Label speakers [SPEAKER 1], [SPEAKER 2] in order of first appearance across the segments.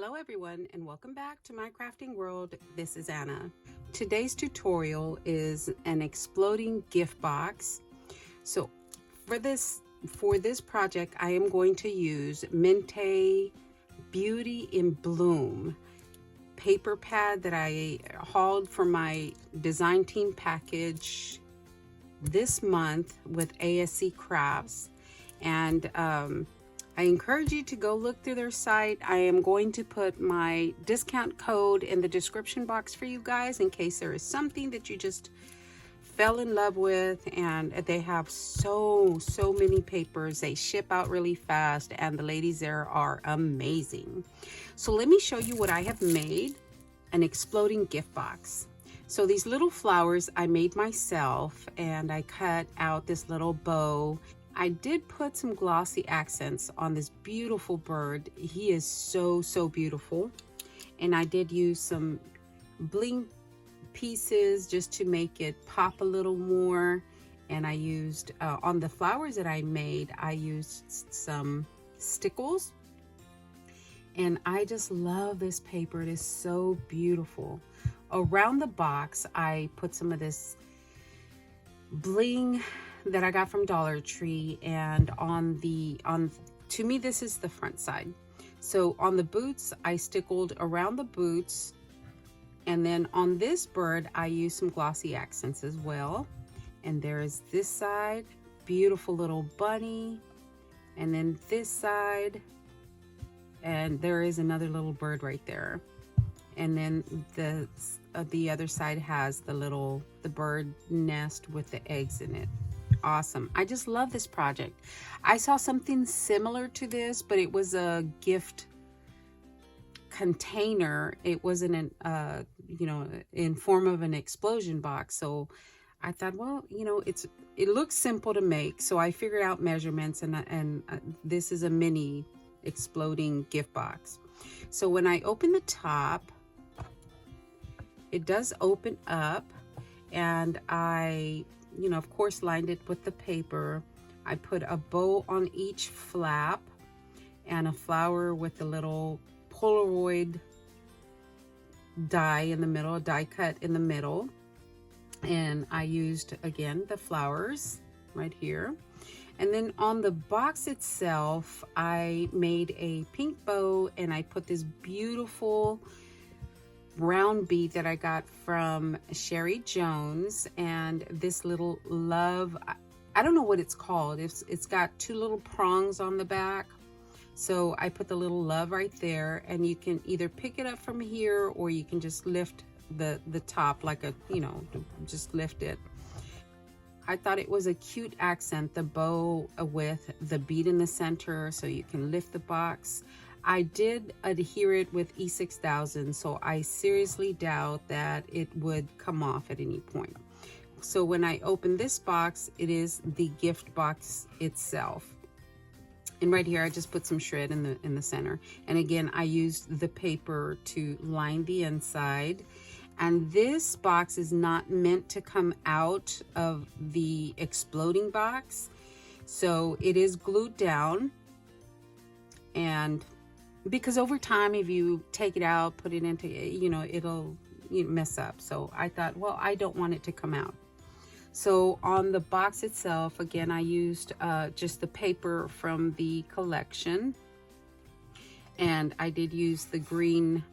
[SPEAKER 1] Hello everyone and welcome back to my crafting world. This is Anna. Today's tutorial is an exploding gift box. So for this project I am going to use Mente Beauty in Bloom paper pad that I hauled for my design team package this month with ASC Crafts, and I encourage you to go look through their site. I am going to put my discount code in the description box for you guys in case there is something that you just fell in love with. And they have so many papers. They ship out really fast and the ladies there are amazing. So let me show you what I have made, an exploding gift box. So these little flowers I made myself, and I cut out this little bow. I did put some glossy accents on this beautiful bird. He is so beautiful. And I did use some bling pieces just to make it pop a little more. And I used, on the flowers that I made, I used some stickles. And I just love this paper. It is so beautiful. Around the box, I put some of this bling that I got from Dollar Tree, and to me this is the front side. So on the boots I stickled around the boots, and then on this bird I used some glossy accents as well. And there is this side, beautiful little bunny, and then this side, and there is another little bird right there. And then the other side has the bird nest with the eggs in it. Awesome. I just love this project. I saw something similar to this, but it was a gift container. It wasn't in form of an explosion box. So I thought, well, it looks simple to make. So I figured out measurements, and this is a mini exploding gift box. So when I open the top, it does open up, and I of course lined it with the paper. I put a bow on each flap and a flower with a little Polaroid die in the middle, a die cut in the middle. And I used, again, the flowers right here. And then on the box itself, I made a pink bow, and I put this beautiful brown bead that I got from Sherry Jones, and this little love, I don't know what it's called. It's got two little prongs on the back. So I put the little love right there, and you can either pick it up from here or you can just lift the top like just lift it. I thought it was a cute accent, the bow with the bead in the center, so you can lift the box. I did adhere it with E6000, so I seriously doubt that it would come off at any point. So when I open this box, it is the gift box itself. And right here, I just put some shred in the center. And again, I used the paper to line the inside. And this box is not meant to come out of the exploding box. So it is glued down, and because over time, if you take it out, put it into, it'll mess up. So I thought, well, I don't want it to come out. So on the box itself, again, I used just the paper from the collection. And I did use the green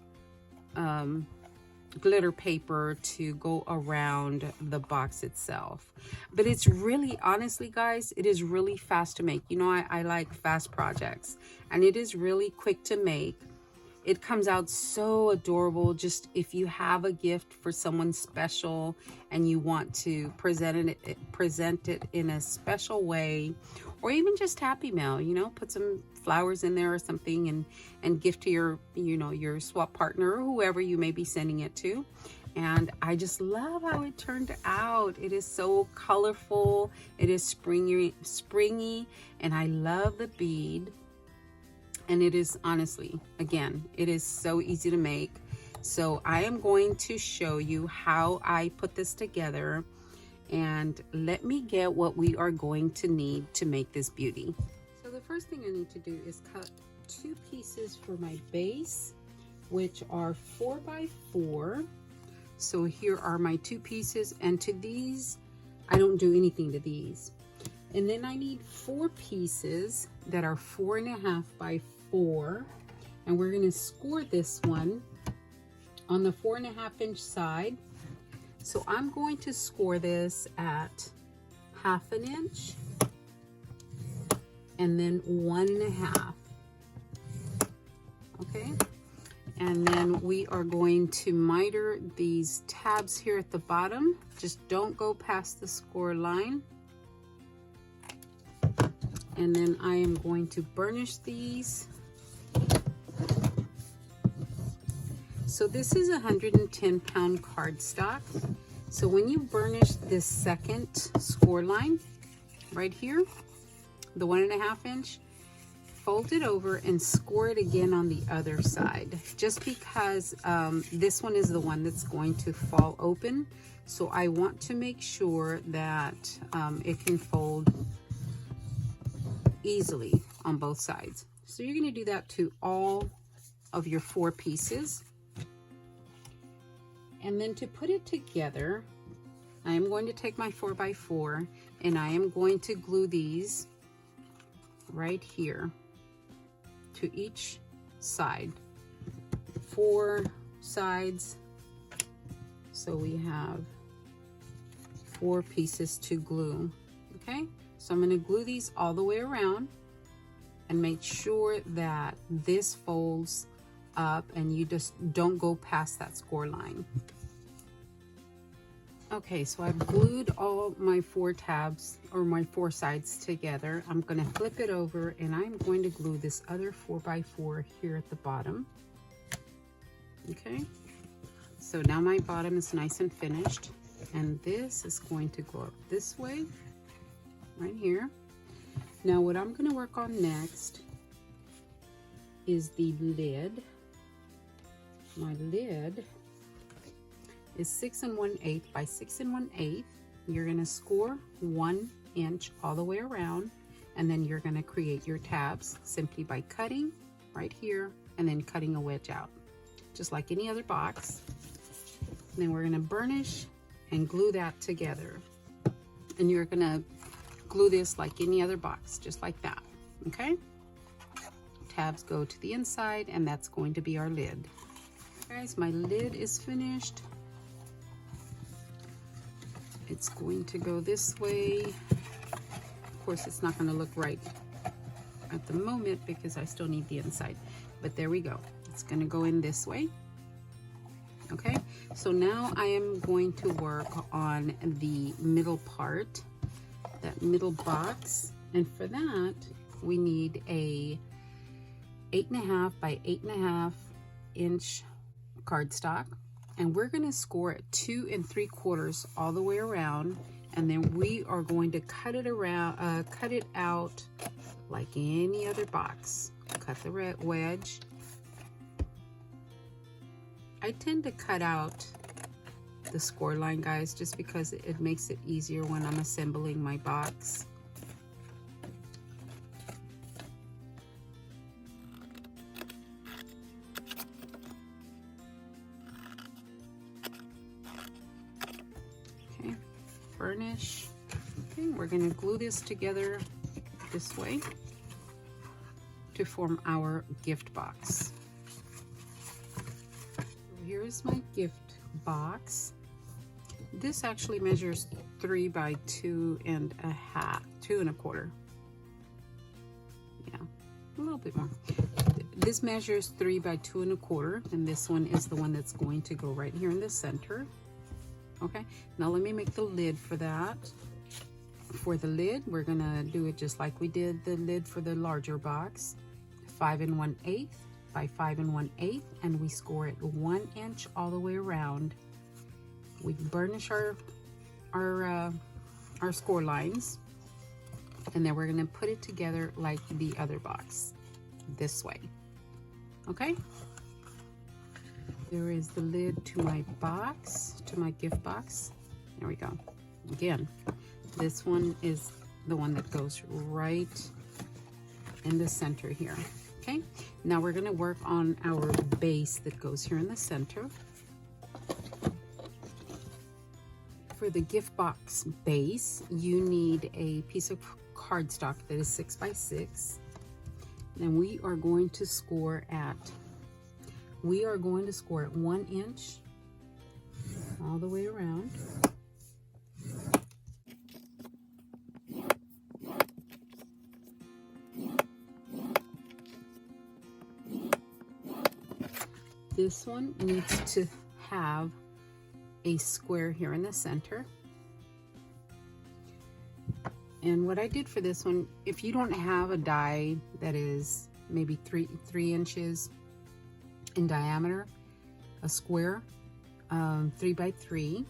[SPEAKER 1] glitter paper to go around the box itself. But it's really, honestly guys, it is really fast to make. I like fast projects, and it is really quick to make. It comes out so adorable. Just if you have a gift for someone special and you want to present it in a special way, or even just happy mail, put some flowers in there or something, and gift to your swap partner or whoever you may be sending it to. And I just love how it turned out. It is so colorful. It is springy, and I love the bead. And it is, honestly, again, it is so easy to make. So I am going to show you how I put this together, and let me get what we are going to need to make this beauty. So the first thing I need to do is cut 2 pieces for my base, which are 4x4. So here are my 2 pieces, and to these, I don't do anything to these. And then I need 4 pieces that are 4.5 by 4, and we're going to score this one on the 4.5 inch side. So I'm going to score this at 1/2 inch and then 1.5. Okay, and then we are going to miter these tabs here at the bottom. Just don't go past the score line. And then I am going to burnish these. So this is 110 pound cardstock. So when you burnish this second score line right here, the 1.5 inch, fold it over and score it again on the other side, just because this one is the one that's going to fall open. So I want to make sure that it can fold easily on both sides. So you're going to do that to all of your 4 pieces. And then to put it together, I am going to take my 4x4 and I am going to glue these right here to each side. 4 sides, so we have 4 pieces to glue. Okay, so I'm going to glue these all the way around and make sure that this folds up and you just don't go past that score line. Okay, so I've glued all my 4 tabs, or my 4 sides together. I'm going to flip it over and I'm going to glue this other 4x4 here at the bottom. Okay, so now my bottom is nice and finished, and this is going to go up this way right here. Now what I'm going to work on next is the lid. My lid is 6 1/8 by 6 1/8. You're going to score 1 inch all the way around, and then you're going to create your tabs simply by cutting right here and then cutting a wedge out, just like any other box. And then we're going to burnish and glue that together, and you're going to glue this like any other box, just like that. Okay, tabs go to the inside, and that's going to be our lid. Guys, my lid is finished. It's going to go this way. Of course, it's not going to look right at the moment because I still need the inside, but there we go. It's going to go in this way. Okay, so now I am going to work on the middle part, that middle box, and for that we need a 8.5 by 8.5 inch cardstock, and we're going to score it 2 3/4 all the way around, and then we are going to cut it around, cut it out like any other box. Cut the wedge. I tend to cut out the score line, guys, just because it makes it easier when I'm assembling my box. Okay, burnish. Okay, we're going to glue this together this way to form our gift box. Here's my gift box. This actually measures 3 by 2.5, 2 1/4. Yeah, a little bit more. This measures 3 by 2 1/4, and this one is the one that's going to go right here in the center. Okay, now let me make the lid for that. For the lid, we're gonna do it just like we did the lid for the larger box. 5 1/8 by 5 1/8, and we score it 1 inch all the way around. We burnish our score lines, and then we're going to put it together like the other box this way. Okay, there is the lid to my box, to my gift box. There we go. Again, this one is the one that goes right in the center here. Okay, now we're going to work on our base that goes here in the center. For the gift box base, you need a piece of cardstock that is 6 by 6. And we are going to score at 1 inch all the way around. This one needs to have a square here in the center. And what I did for this one, if you don't have a die that is maybe three inches in diameter, a square, 3 by 3,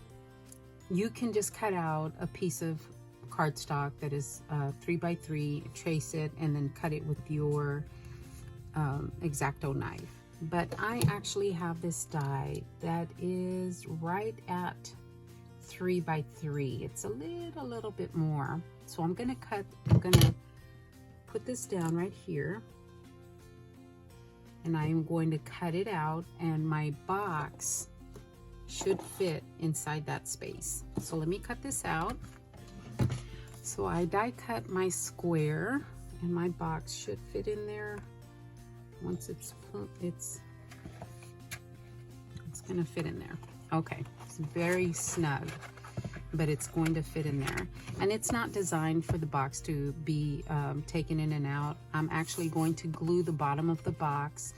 [SPEAKER 1] you can just cut out a piece of cardstock that is 3 by 3, trace it, and then cut it with your X-Acto knife. But I actually have this die that is right at 3 by 3. It's a little bit more. So I'm gonna put this down right here, and I am going to cut it out, and my box should fit inside that space. So let me cut this out. So I die cut my square, and my box should fit in there. Once it's gonna fit in there. Okay, it's very snug, but it's going to fit in there. And it's not designed for the box to be taken in and out. I'm actually going to glue the bottom of the box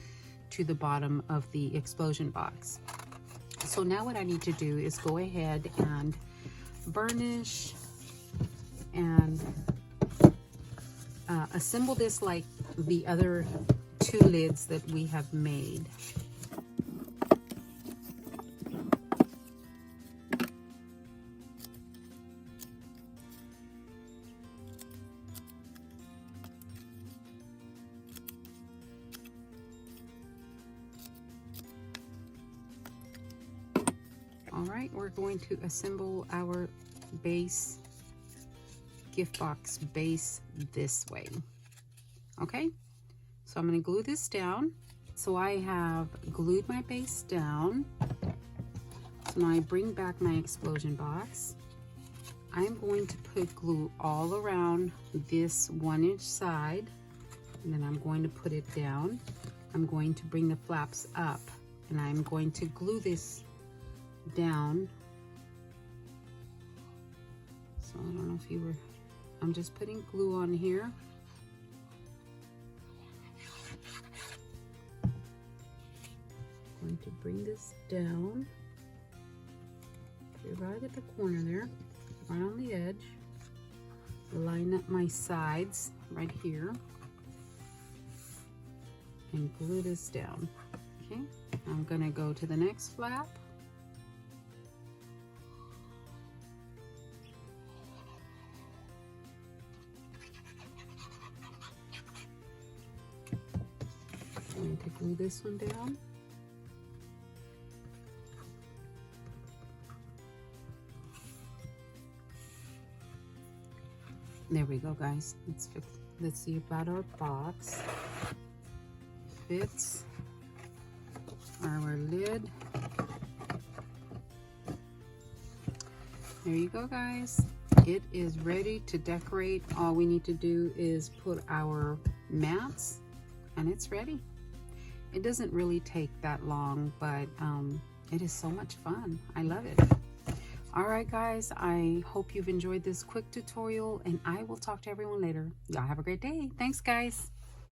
[SPEAKER 1] to the bottom of the explosion box. So now what I need to do is go ahead and burnish and assemble this like the other 2 lids that we have made. All right, we're going to assemble our base, gift box base this way. Okay, so I'm going to glue this down. So I have glued my base down. So now I bring back my explosion box. I'm going to put glue all around this 1-inch side, and then I'm going to put it down. I'm going to bring the flaps up, and I'm going to glue this down. So I don't know if you were, I'm just putting glue on here. Going to bring this down, put it right at the corner there, right on the edge. Line up my sides right here and glue this down. Okay, I'm gonna go to the next flap. I'm going to glue this one down. There we go, guys. Let's see about our box. Fits our lid. There you go, guys. It is ready to decorate. All we need to do is put our mats, and it's ready. It doesn't really take that long, but it is so much fun. I love it. All right, guys, I hope you've enjoyed this quick tutorial, and I will talk to everyone later. Y'all have a great day. Thanks, guys.